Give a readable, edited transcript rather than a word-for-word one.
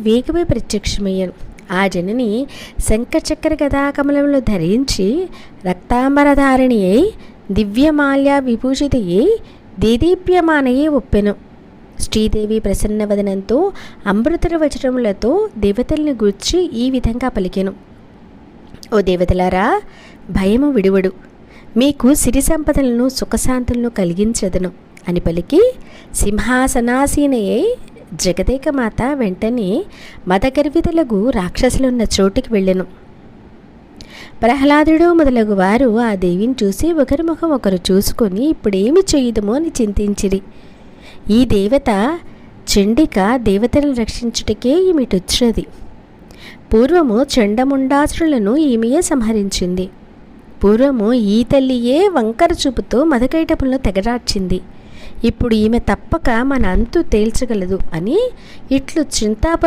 వేగమే ప్రత్యక్షమయ్యాను. ఆ జనని శంఖచక్ర గదాకమలములు ధరించి రక్తాంబరధారిణి అయి దివ్యమాల్య విభూషిత అయి దేదీప్యమానయే ఒప్పెను. శ్రీదేవి ప్రసన్నవదనంతో అమృతర వచనములతో దేవతల్ని గూర్చి ఈ విధంగా పలికెను. ఓ దేవతలారా, భయము విడువడు, మీకు సిరి సంపదలను సుఖశాంతులను కలిగించదను అని పలికి సింహాసనాసీనయై జగదేకమాత వెంటనే మదగర్వితులకు రాక్షసులున్న చోటికి వెళ్ళెను. ప్రహ్లాదుడు మొదలగు వారు ఆ దేవిని చూసి ఒకరి ముఖం ఒకరు చూసుకొని ఇప్పుడేమి చేయుదమో అని చింతించిరి. ఈ దేవత చండిక దేవతలను రక్షించుటకే ఈమెటొచ్చినది. పూర్వము చండముండాసురులను ఈమెయే సంహరించింది. పూర్వము ఈ తల్లియే వంకర చూపుతో మదకైటపులను తెగరార్చింది. ఇప్పుడు ఈమె తప్పక మన అంతు తేల్చగలదు అని ఇట్లు చింతాపర